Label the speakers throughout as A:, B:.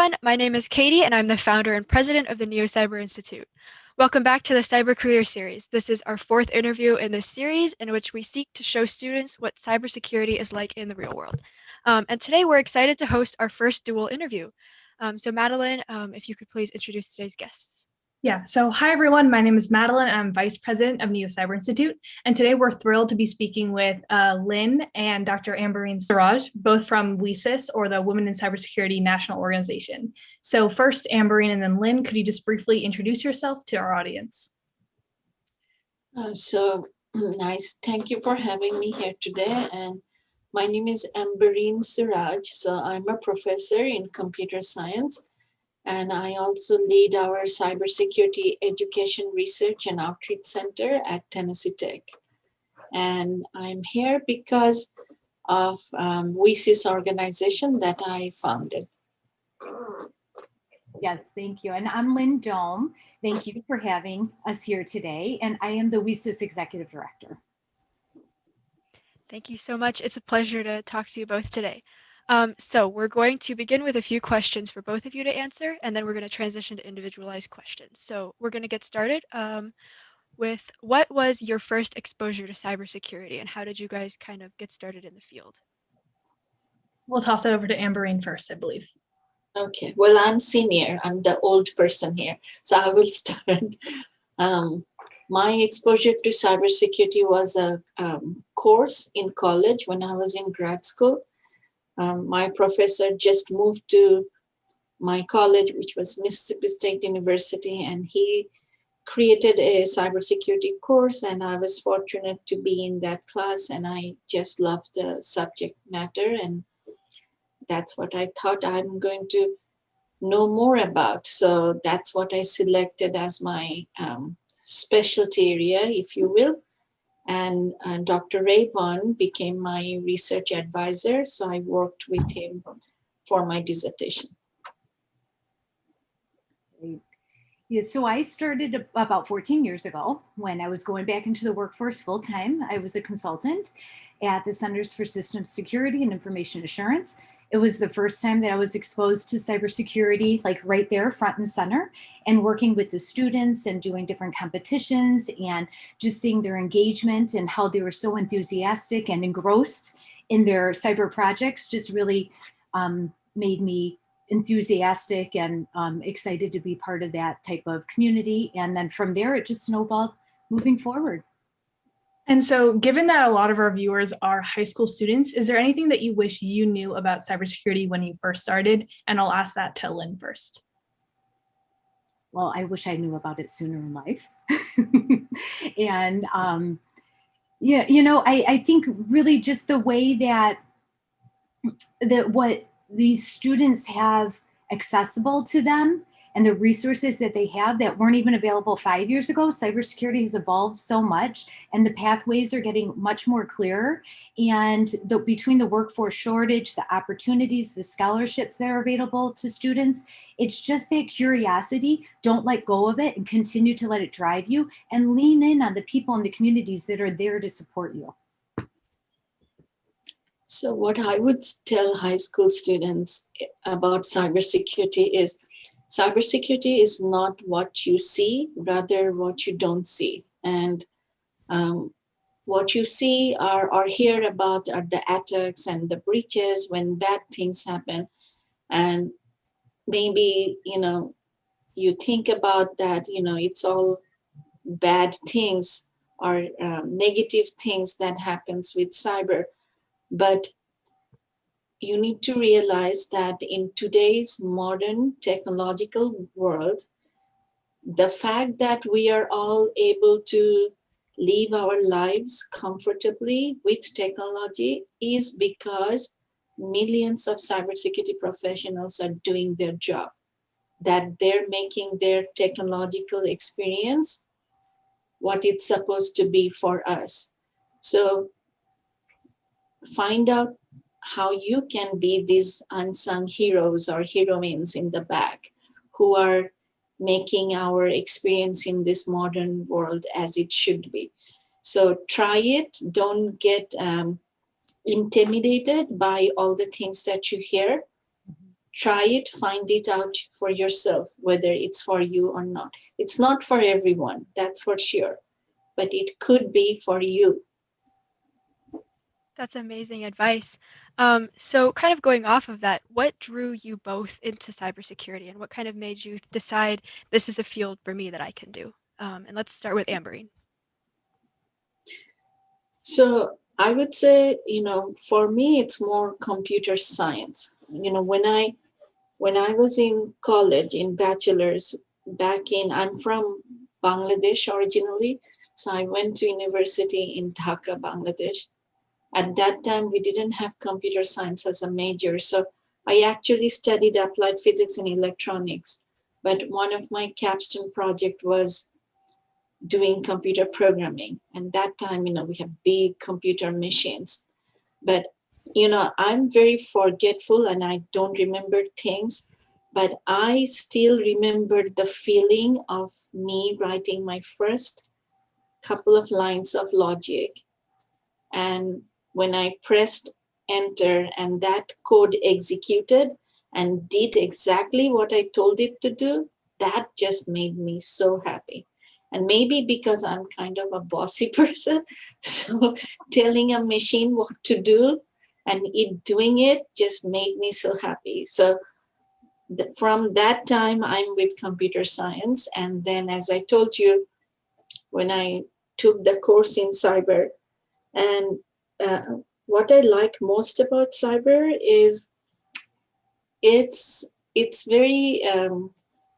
A: everyone. My name is Katie, and I'm the founder and president of the NeoCyber Institute. Welcome back to the Cyber Career Series. This is our fourth interview in this series in which we seek to show students what cybersecurity is like in the real world. And today we're excited to host our first dual interview. So Madeline, if you could please introduce today's guests.
B: Yeah, so hi everyone, my name is Madeline. I'm Vice President of NeoCyber Institute, and today we're thrilled to be speaking with Lynn and Dr. Ambareen Siraj, both from WISIS, or the Women in Cybersecurity National Organization. So first, Ambareen and then Lynn, could you just briefly introduce yourself to our audience?
C: Nice. Thank you for having me here today. And my name is Ambareen Siraj. So I'm a professor in computer science. And I also lead our cybersecurity education research and outreach center at Tennessee Tech. And I'm here because of WISIS organization that I founded.
D: Yes, thank you. And I'm Lynn Dohm. Thank you for having us here today. And I am the WISIS Executive Director.
A: Thank you so much. It's a pleasure to talk to you both today. So we're going to begin with a few questions for both of you to answer, and then we're going to transition to individualized questions. So we're going to get started with what was your first exposure to cybersecurity, and how did you guys kind of get started in the field?
B: We'll toss it over to Ambareen first, I believe.
C: Okay, well, I'm senior. I'm the old person here, so I will start. My exposure to cybersecurity was a course in college when I was in grad school. My professor just moved to my college, which was Mississippi State University, and he created a cybersecurity course, and I was fortunate to be in that class, and I just loved the subject matter, and that's what I thought I'm going to know more about. So that's what I selected as my specialty area, if you will. And Dr. Ray Vaughn became my research advisor, so I worked with him for my dissertation.
D: Yeah, so I started about 14 years ago when I was going back into the workforce full time. I was a consultant at the Centers for Systems Security and Information Assurance. It was the first time that I was exposed to cybersecurity, like right there, front and center, and working with the students and doing different competitions and just seeing their engagement and how they were so enthusiastic and engrossed in their cyber projects just really made me enthusiastic and excited to be part of that type of community. And then from there, it just snowballed moving forward.
B: And so given that a lot of our viewers are high school students, is there anything that you wish you knew about cybersecurity when you first started? And I'll ask that to Lynn first.
D: Well, I wish I knew about it sooner in life. And yeah, you know, I think really just the way that what these students have accessible to them and the resources that they have that weren't even available 5 years ago. Cybersecurity has evolved so much, and the pathways are getting much more clear. And between the workforce shortage, the opportunities, the scholarships that are available to students, it's just that curiosity. Don't let go of it and continue to let it drive you, and lean in on the people in the communities that are there to support you.
C: So what I would tell high school students about cybersecurity is not what you see, rather what you don't see. And what you see or hear about are the attacks and the breaches when bad things happen. And maybe, you think about that, it's all bad things or negative things that happens with cyber. But you need to realize that in today's modern technological world, the fact that we are all able to live our lives comfortably with technology is because millions of cybersecurity professionals are doing their job, that they're making their technological experience what it's supposed to be for us. So find out how you can be these unsung heroes or heroines in the back who are making our experience in this modern world as it should be. So try it. Don't get intimidated by all the things that you hear. try it, find it out for yourself, whether it's for you or not. It's not for everyone, that's for sure, but it could be for you.
A: That's amazing advice. So kind of going off of that, what drew you both into cybersecurity and what kind of made you decide this is a field for me that I can do? And let's start with Ambereen.
C: So I would say, for me, it's more computer science. When I was in college, in bachelor's, I'm from Bangladesh originally. So I went to university in Dhaka, Bangladesh. At that time, we didn't have computer science as a major. So I actually studied applied physics and electronics. But one of my capstone project was doing computer programming. And that time, we have big computer machines. But, I'm very forgetful and I don't remember things. But I still remembered the feeling of me writing my first couple of lines of logic. And when I pressed enter and that code executed and did exactly what I told it to do, that just made me so happy. And maybe because I'm kind of a bossy person, so telling a machine what to do and it doing it just made me so happy. So from that time, I'm with computer science. And then, as I told you, when I took the course in cyber, and what I like most about cyber is it's very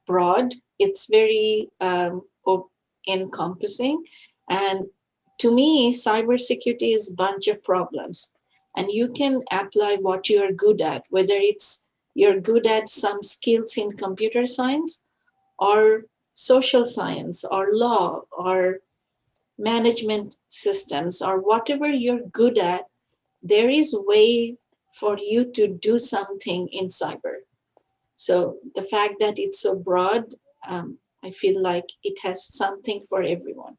C: broad, it's very encompassing, and to me, cybersecurity is a bunch of problems, and you can apply what you are good at, whether it's you're good at some skills in computer science or social science or law or management systems or whatever you're good at, there is a way for you to do something in cyber. So the fact that it's so broad, I feel like it has something for everyone.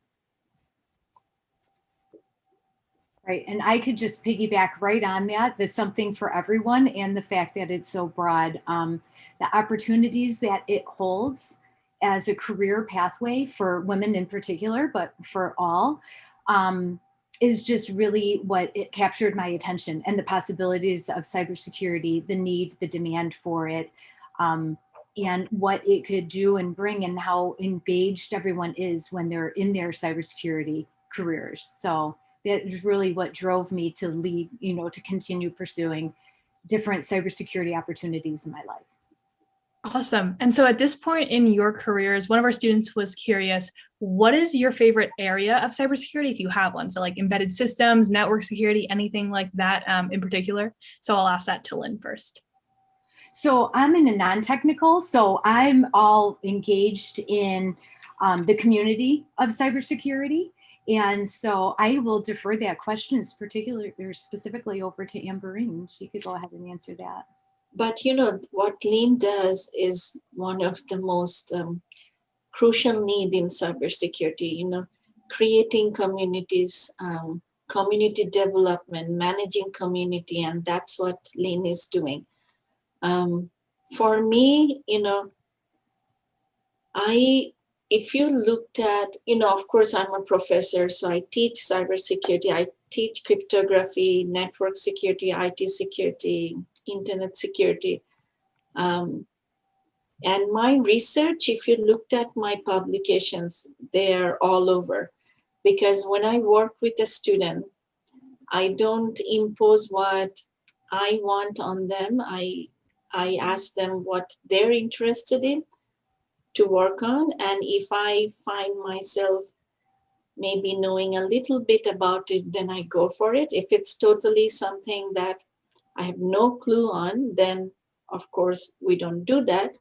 D: Right. And I could just piggyback right on that. There's something for everyone, and the fact that it's so broad. The opportunities that it holds as a career pathway for women in particular, but for all, is just really what it captured my attention, and the possibilities of cybersecurity, the need, the demand for it, and what it could do and bring, and how engaged everyone is when they're in their cybersecurity careers. So that is really what drove me to lead, to continue pursuing different cybersecurity opportunities in my life.
B: Awesome. And so at this point in your careers, one of our students was curious, what is your favorite area of cybersecurity if you have one? So like embedded systems, network security, anything like that in particular. So I'll ask that to Lynn first.
D: So I'm in a non-technical, so I'm all engaged in the community of cybersecurity. And so I will defer that question particularly or specifically over to Ambareen. She could go ahead and answer that.
C: But what Lynn does is one of the most crucial need in cybersecurity. Creating communities, community development, managing community, and that's what Lynn is doing. For me, if you looked at, of course, I'm a professor, so I teach cybersecurity, I teach cryptography, network security, IT security, internet security. And my research, if you looked at my publications, they're all over. Because when I work with a student, I don't impose what I want on them. I ask them what they're interested in to work on. And if I find myself maybe knowing a little bit about it, then I go for it. If it's totally something that I have no clue on, then of course we don't do that.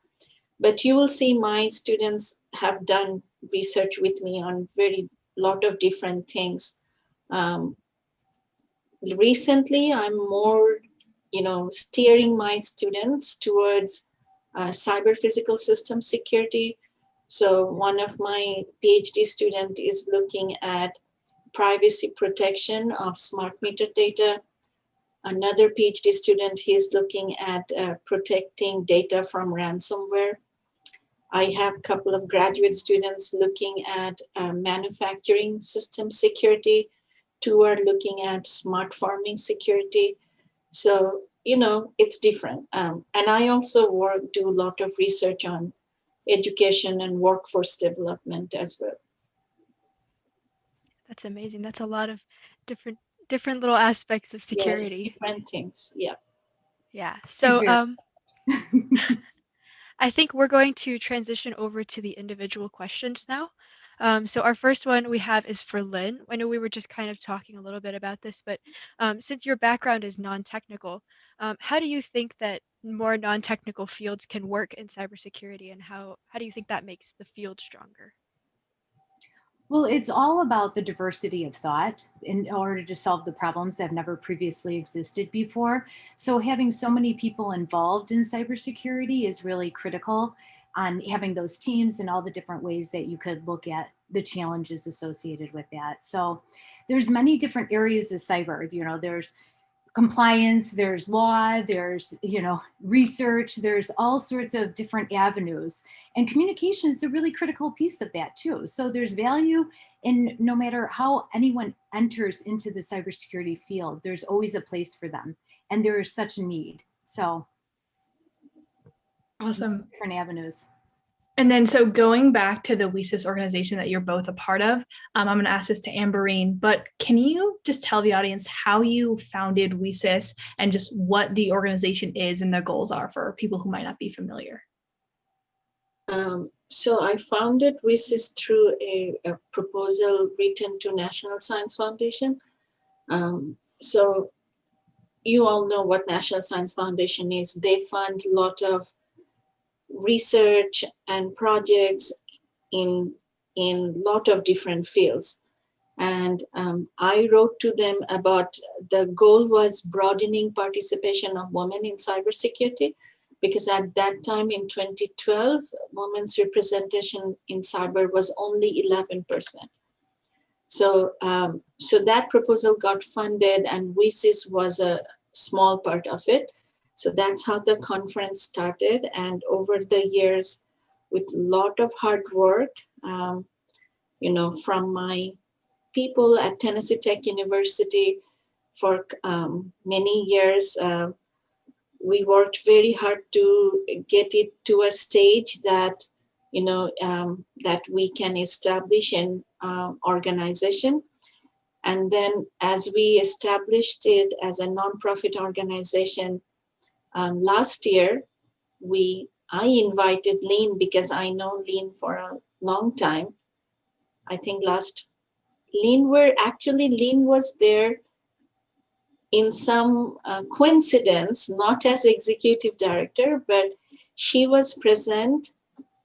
C: But you will see my students have done research with me on very lot of different things. Recently, I'm more, steering my students towards cyber physical system security. So one of my PhD student is looking at privacy protection of smart meter data. another PhD student, he's looking at protecting data from ransomware. I have a couple of graduate students looking at manufacturing system security. Two are looking at smart farming security. So, it's different. And I also do a lot of research on education and workforce development as well.
A: That's amazing. That's a lot of different different little aspects of
C: Yes,
A: security.
C: different things. Yeah.
A: Yeah.
B: He's
A: So
B: very
A: I think we're going to transition over to the individual questions now. So our first one we have is for Lynn. I know we were just kind of talking a little bit about this, but since your background is non-technical, how do you think that more non-technical fields can work in cybersecurity, and how do you think that makes the field stronger?
D: Well, it's all about the diversity of thought in order to solve the problems that have never previously existed before. So having so many people involved in cybersecurity is really critical on having those teams and all the different ways that you could look at the challenges associated with that. So there's many different areas of cyber. There's compliance, there's law, there's research, there's all sorts of different avenues, and communication is a really critical piece of that too. So there's value in no matter how anyone enters into the cybersecurity field, there's always a place for them, and there is such a need. So
B: awesome.
D: different avenues.
B: And then, so going back to the WESIS organization that you're both a part of, I'm going to ask this to Ambareen, but can you just tell the audience how you founded WESIS and just what the organization is and the goals are for people who might not be familiar?
C: So I founded WISIS through a proposal written to National Science Foundation. So you all know what National Science Foundation is. They fund a lot of research and projects in lot of different fields. And I wrote to them about the goal was broadening participation of women in cybersecurity, because at that time in 2012, women's representation in cyber was only 11%. So, so that proposal got funded, and WISIS was a small part of it. So that's how the conference started. And over the years, with a lot of hard work, from my people at Tennessee Tech University for many years, we worked very hard to get it to a stage that, that we can establish an organization. And then as we established it as a nonprofit organization, last year, I invited Lynn, because I know Lynn for a long time. I think Lynn was there in some coincidence, not as executive director, but she was present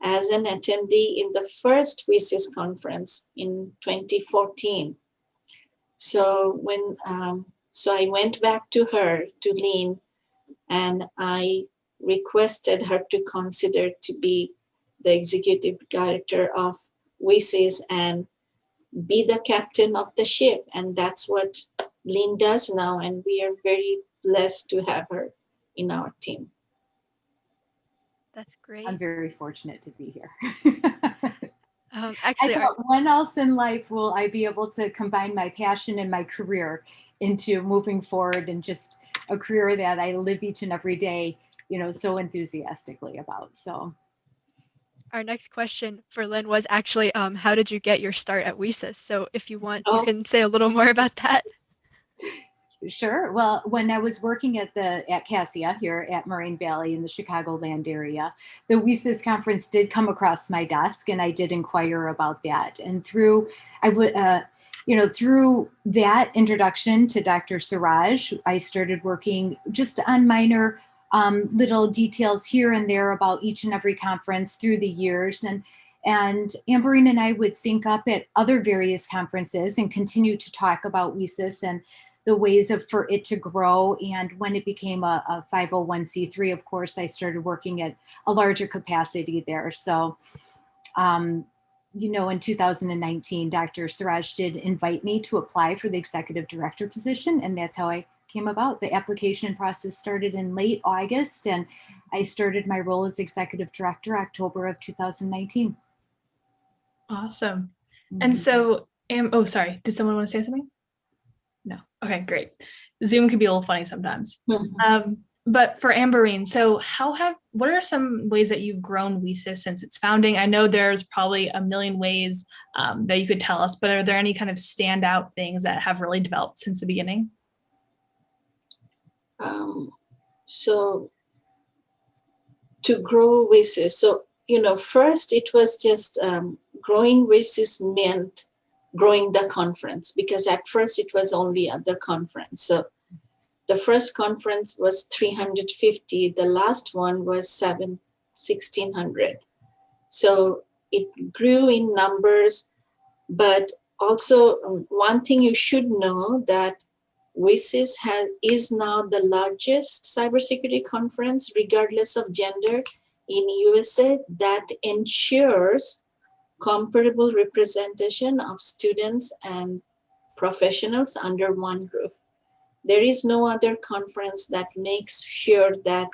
C: as an attendee in the first WISIS conference in 2014. So so I went back to Lynn, and I requested her to consider to be the executive director of WISIS and be the captain of the ship. And that's what Lynn does now. And we are very blessed to have her in our team.
A: That's great.
D: I'm very fortunate to be here.
A: Actually,
D: I thought, when else in life will I be able to combine my passion and my career into moving forward, and just a career that I live each and every day, so enthusiastically about. So
A: our next question for Lynn was actually, how did you get your start at WESIS? So if you want, you can say a little more about that.
D: Sure. Well, when I was working at CASIA here at Moraine Valley in the Chicagoland area, the WESIS conference did come across my desk, and I did inquire about that. And through that introduction to Dr. Siraj, I started working just on minor little details here and there about each and every conference through the years. And Ambareen and I would sync up at other various conferences and continue to talk about WESIS and the ways for it to grow. And when it became a 501c3, of course, I started working at a larger capacity there. So, in 2019, Dr. Siraj did invite me to apply for the executive director position, and that's how I came about. The application process started in late August, and I started my role as executive director October of 2019.
B: Awesome. And so, oh, sorry, did someone want to say something? No. Okay, great. Zoom can be a little funny sometimes. But for Ambareen, so what are some ways that you've grown WESIS since its founding? I know there's probably a million ways that you could tell us, but are there any kind of standout things that have really developed since the beginning?
C: So to grow WESIS, so, first it was just growing WESIS meant growing the conference, because at first it was only at the conference. So the first conference was 350. The last one was 1,600. So it grew in numbers, but also one thing you should know that WESIS is now the largest cybersecurity conference, regardless of gender, in USA, that ensures comparable representation of students and professionals under one roof. There is no other conference that makes sure that,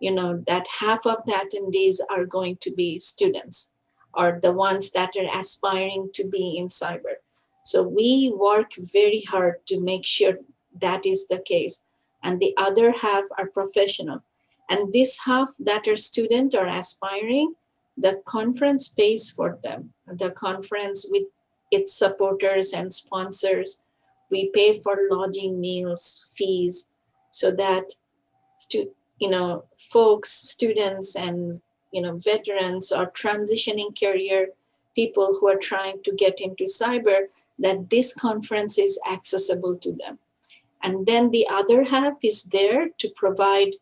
C: that half of the attendees are going to be students or the ones that are aspiring to be in cyber. So we work very hard to make sure that is the case. And the other half are professional. And this half that are student or aspiring, the conference pays for them. The conference with its supporters and sponsors, we pay for lodging, meals, fees, so that folks, students, and veterans or transitioning career people who are trying to get into cyber, that this conference is accessible to them. And then the other half is there to provide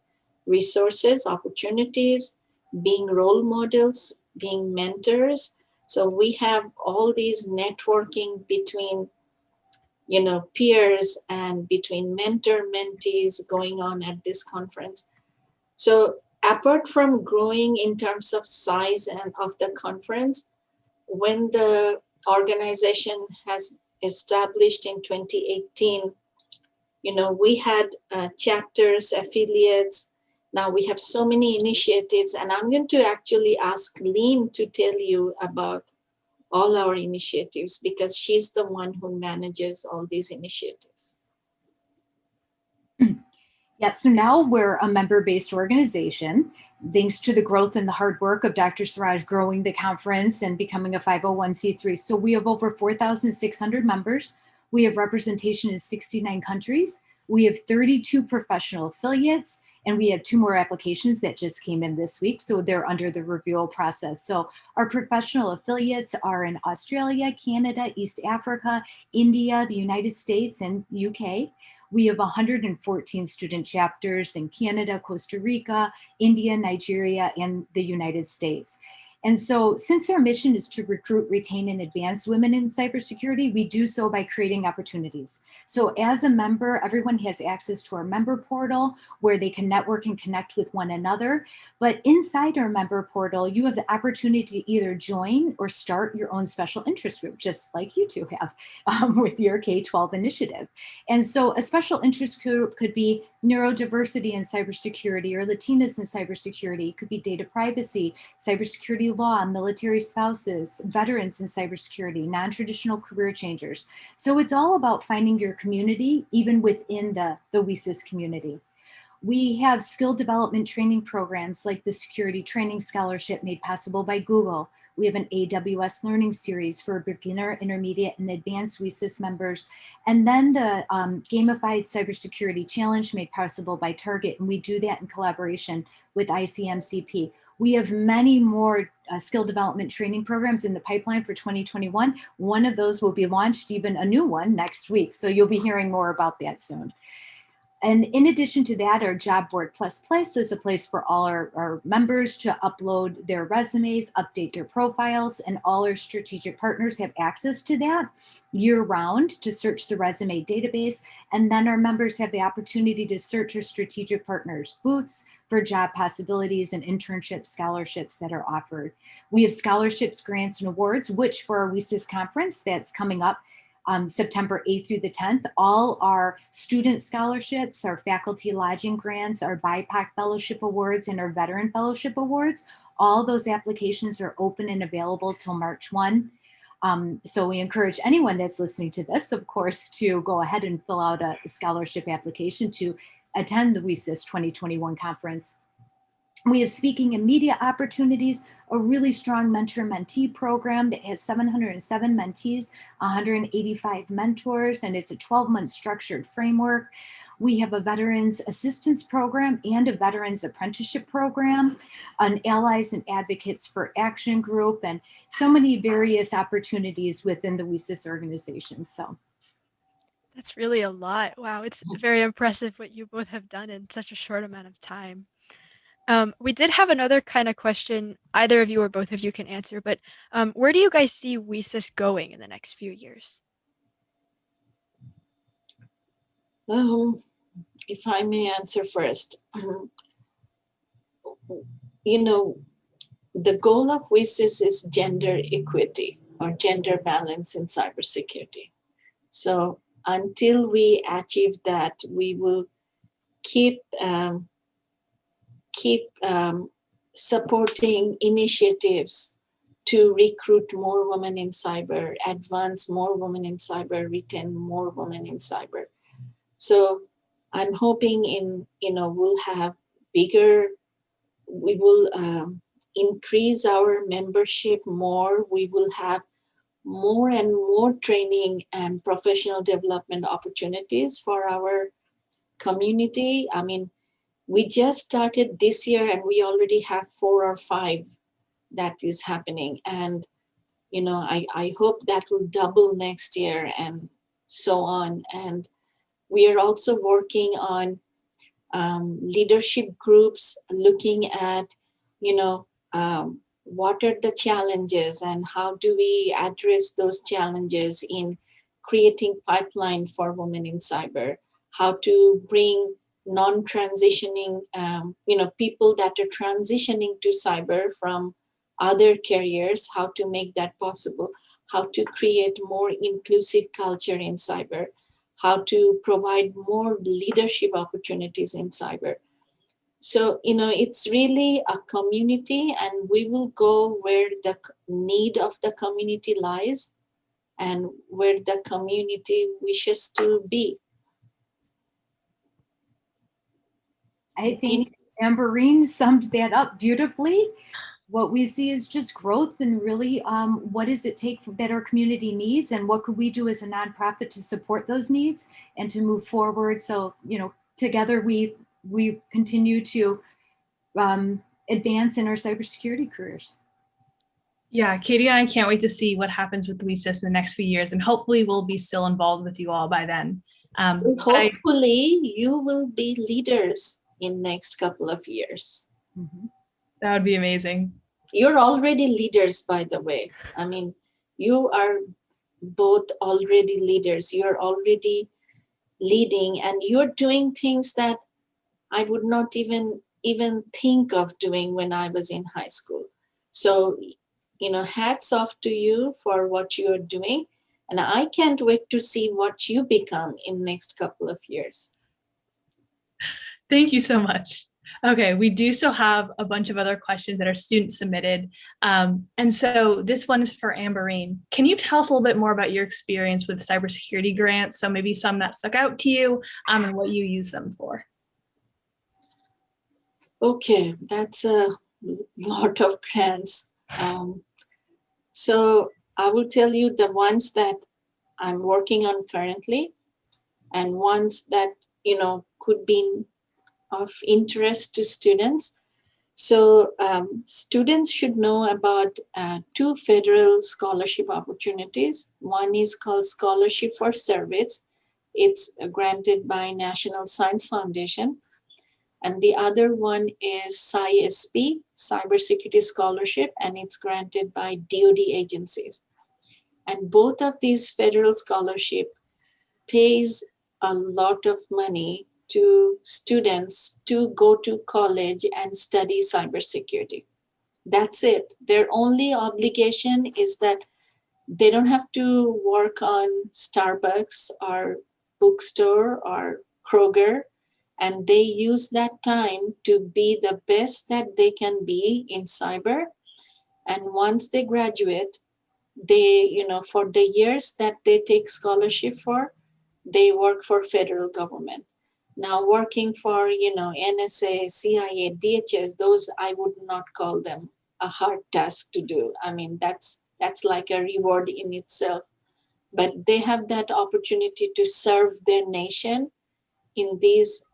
C: resources, opportunities, being role models, being mentors. So we have all these networking between peers and between mentor-mentees going on at this conference. So apart from growing in terms of size and of the conference, when the organization has established in 2018, we had chapters, affiliates. Now we have so many initiatives, and I'm going to actually ask Lynn to tell you about all our initiatives, because she's the one who manages all these initiatives.
D: Yeah, so now we're a member-based organization, thanks to the growth and the hard work of Dr. Siraj growing the conference and becoming a 501c3. So we have over 4,600 members. We have representation in 69 countries. We have 32 professional affiliates, and we have 2 more applications that just came in this week. So they're under the review process. So our professional affiliates are in Australia, Canada, East Africa, India, the United States, and UK. We have 114 student chapters in Canada, Costa Rica, India, Nigeria, and the United States. And so since our mission is to recruit, retain, and advance women in cybersecurity, we do so by creating opportunities. So as a member, everyone has access to our member portal where they can network and connect with one another. But inside our member portal, you have the opportunity to either join or start your own special interest group, just like you two have with your K-12 initiative. And so a special interest group could be neurodiversity in cybersecurity or Latinas in cybersecurity. It could be data privacy, cybersecurity law, military spouses, veterans in cybersecurity, non-traditional career changers. So it's all about finding your community, even within the WESIS community. We have skill development training programs like the Security Training Scholarship made possible by Google. We have an AWS learning series for beginner, intermediate, and advanced WESIS members. And then the Gamified Cybersecurity Challenge made possible by Target. And we do that in collaboration with ICMCP. We have many more skill development training programs in the pipeline for 2021. One of those will be launched, even a new one, next week. So you'll be hearing more about that soon. And in addition to that, our Job Board Plus is a place for all our members to upload their resumes, update their profiles, and all our strategic partners have access to that year round to search the resume database. And then our members have the opportunity to search our strategic partners' booths for job possibilities and internship scholarships that are offered. We have scholarships, grants, and awards, which for our WESIS conference that's coming up September 8th through the 10th. All our student scholarships, our faculty lodging grants, our BIPOC Fellowship Awards, and our Veteran Fellowship Awards, all those applications are open and available till March 1. So we encourage anyone that's listening to this, of course, to go ahead and fill out a scholarship application to attend the WESIS 2021 conference. We have speaking and media opportunities, a really strong mentor-mentee program that has 707 mentees, 185 mentors, and it's a 12-month structured framework. We have a veterans assistance program and a veterans apprenticeship program, an allies and advocates for action group, and so many various opportunities within the WESIS organization. So
A: That's really a lot. Wow, it's very impressive what you both have done in such a short amount of time. We did have another kind of question either of you or both of you can answer, but where do you guys see WESIS going in the next few years?
C: If I may answer first, you know, the goal of WISIS is gender equity or gender balance in cybersecurity. So until we achieve that, we will keep supporting initiatives to recruit more women in cyber, advance more women in cyber, retain more women in cyber. So I'm hoping we'll have bigger, we will increase our membership more. We will have more and more training and professional development opportunities for our community. I mean, we just started this year and we already have 4 or 5 that is happening. And, I hope that will double next year and so on. And we are also working on leadership groups, looking at, what are the challenges and how do we address those challenges in creating pipeline for women in cyber, how to bring non-transitioning, people that are transitioning to cyber from other careers, how to make that possible, how to create more inclusive culture in cyber, how to provide more leadership opportunities in cyber. So, it's really a community, and we will go where the need of the community lies and where the community wishes to be.
D: I think Ambareen summed that up beautifully. What we see is just growth and really what does it take that our community needs, and what could we do as a nonprofit to support those needs and to move forward. So, together we continue to advance in our cybersecurity careers.
B: Yeah, Katie and I can't wait to see what happens with WESIS in the next few years, and hopefully we'll be still involved with you all by then.
C: Hopefully you will be leaders in next couple of years.
B: Mm-hmm. That would be amazing.
C: You're already leaders, by the way. I mean, you are both already leaders. You're already leading, and you're doing things that I would not even think of doing when I was in high school. So, hats off to you for what you're doing. And I can't wait to see what you become in next couple of years.
B: Thank you so much. Okay, we do still have a bunch of other questions that are student submitted. And so this one is for Ambareen. Can you tell us a little bit more about your experience with cybersecurity grants? So maybe some that stuck out to you and what you use them for.
C: Okay, that's a lot of grants. So I will tell you the ones that I'm working on currently and ones that, could be of interest to students. So students should know about 2 federal scholarship opportunities. One is called Scholarship for Service. It's granted by National Science Foundation. And the other one is SciSP, Cybersecurity Scholarship, and it's granted by DoD agencies. And both of these federal scholarship pays a lot of money to students to go to college and study cybersecurity. That's it. Their only obligation is that They don't have to work on Starbucks or bookstore or Kroger, and they use that time to be the best that they can be in cyber. And once they graduate, they, for the years that they take scholarship for, they work for federal government. Now working for, NSA, CIA, DHS, those I would not call them a hard task to do. I mean, that's like a reward in itself. But they have that opportunity to serve their nation in these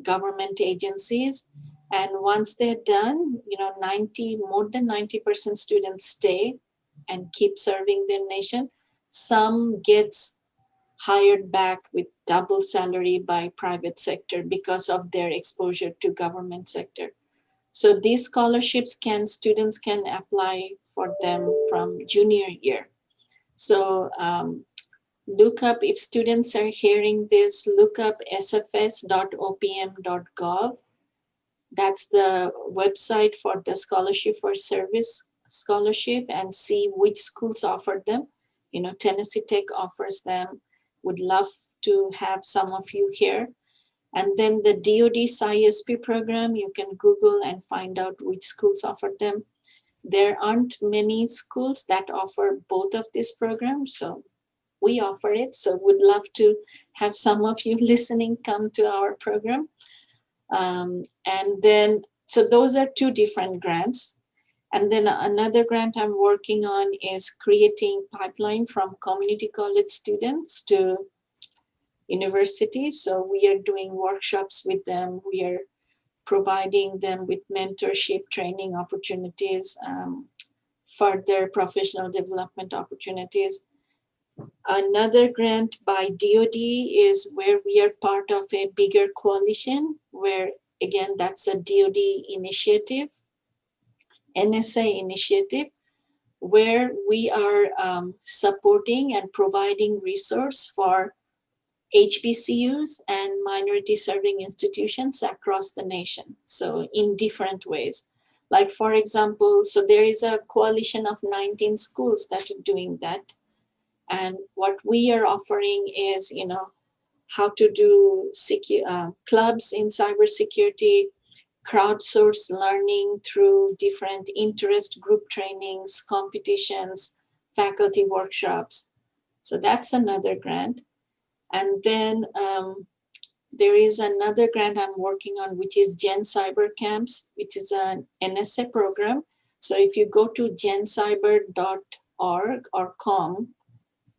C: government agencies. And once they're done, 90 more than 90% students stay and keep serving their nation. Some gets hired back with double salary by private sector because of their exposure to government sector. So these scholarships students can apply for them from junior year. So look up, if students are hearing this, look up sfs.opm.gov. That's the website for the scholarship for service scholarship, and see which schools offer them. Tennessee Tech offers them. Would love to have some of you here. And then the DoD SciSP program, you can Google and find out which schools offer them. There aren't many schools that offer both of these programs, so we offer it. So would love to have some of you listening come to our program. And then, so those are two different grants. And then another grant I'm working on is creating pipeline from community college students to university. So we are doing workshops with them. We are providing them with mentorship training opportunities, further professional development opportunities. Another grant by DoD is where we are part of a bigger coalition, where again, that's a DoD initiative, NSA initiative, where we are supporting and providing resource for HBCUs and minority serving institutions across the nation. So in different ways. Like for example, so there is a coalition of 19 schools that are doing that. And what we are offering is, how to do clubs in cybersecurity, crowdsource learning through different interest group trainings, competitions, faculty workshops. So that's another grant. And then there is another grant I'm working on, which is Gen Cyber Camps, which is an NSA program. So if you go to gencyber.org or com,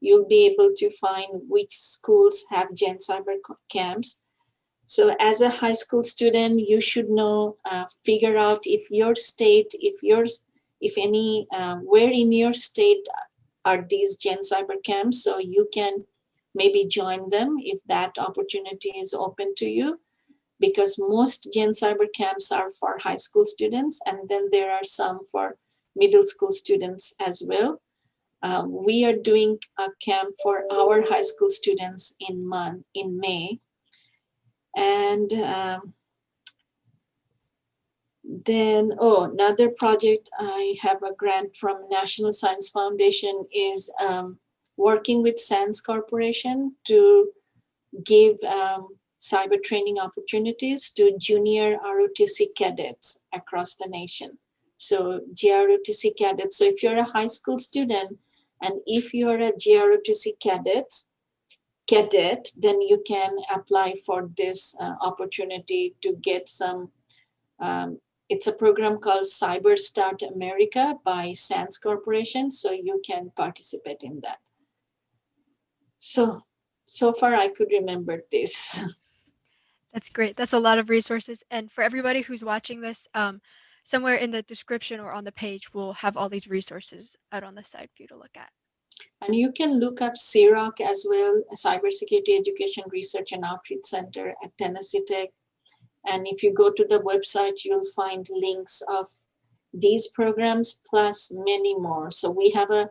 C: you'll be able to find which schools have Gen Cyber camps. So as a high school student, you should know, figure out if your state, where in your state are these Gen Cyber camps, so you can maybe join them if that opportunity is open to you, because most Gen Cyber camps are for high school students, and then there are some for middle school students as well. We are doing a camp for our high school students in May. And then, another project, I have a grant from National Science Foundation, is working with SANS Corporation to give cyber training opportunities to junior ROTC cadets across the nation. So JROTC cadets. So if you're a high school student, and if you're a JROTC cadet, then you can apply for this opportunity to get some. It's a program called Cyber Start America by SANS Corporation, so you can participate in that. So far I could remember this.
A: That's great. That's a lot of resources. And for everybody who's watching this, somewhere in the description or on the page, we'll have all these resources out on the side for you to look at.
C: And you can look up CIROC as well, Cybersecurity Education Research and Outreach Center at Tennessee Tech. And if you go to the website, you'll find links of these programs plus many more. So we have a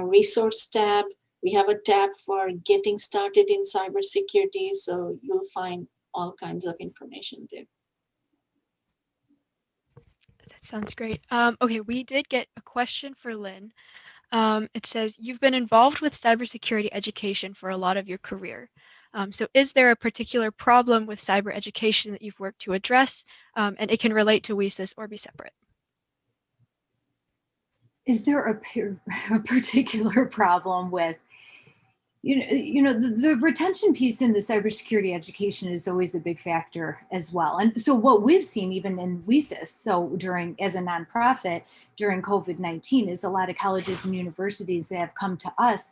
C: resource tab. We have a tab for getting started in cybersecurity. So you'll find all kinds of information there.
A: That sounds great. Okay, we did get a question for Lynn. It says, you've been involved with cybersecurity education for a lot of your career. So is there a particular problem with cyber education that you've worked to address? And it can relate to WESIS or be separate.
D: Is there a particular problem with, the retention piece in the cybersecurity education is always a big factor as well. And so what we've seen even in WESIS, so as a nonprofit during COVID-19, is a lot of colleges and universities that have come to us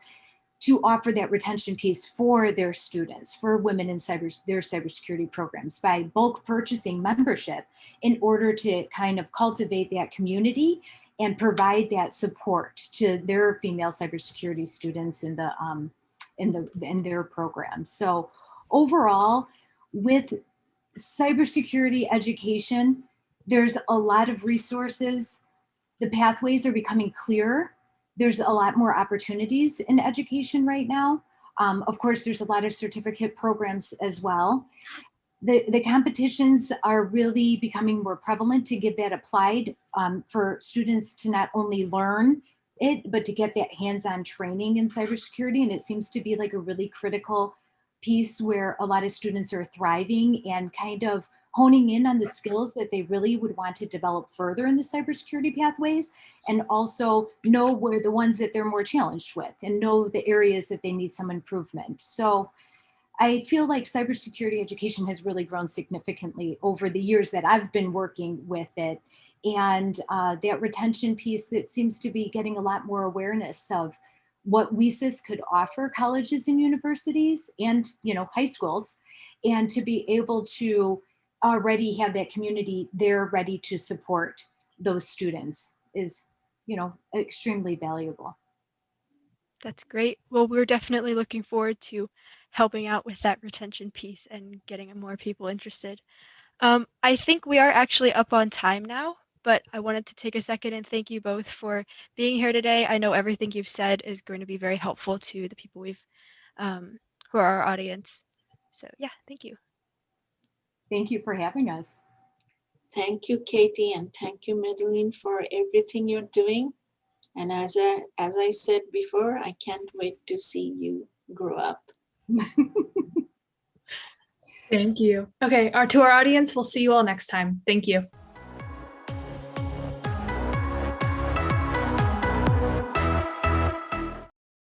D: to offer that retention piece for their students, for women in their cybersecurity programs, by bulk purchasing membership in order to kind of cultivate that community and provide that support to their female cybersecurity students in their programs. So overall, with cybersecurity education, there's a lot of resources. The pathways are becoming clearer. There's a lot more opportunities in education right now. Of course, there's a lot of certificate programs as well. The competitions are really becoming more prevalent to give that applied for students to not only learn it, but to get that hands-on training in cybersecurity. And it seems to be like a really critical piece where a lot of students are thriving and kind of honing in on the skills that they really would want to develop further in the cybersecurity pathways, and also know where the ones that they're more challenged with and know the areas that they need some improvement. So I feel like cybersecurity education has really grown significantly over the years that I've been working with it. And that retention piece that seems to be getting a lot more awareness of what WESIS could offer colleges and universities and high schools, and to be able to already have that community there ready to support those students is extremely valuable.
A: That's great. Well, we're definitely looking forward to helping out with that retention piece and getting more people interested. I think we are actually up on time now, but I wanted to take a second and thank you both for being here today. I know everything you've said is going to be very helpful to the people who are our audience. So yeah, thank you.
D: Thank you for having us.
C: Thank you, Katie, and thank you, Madeline, for everything you're doing. And as I said before, I can't wait to see you grow up.
B: Thank you. Okay, to our audience, we'll see you all next time. Thank you.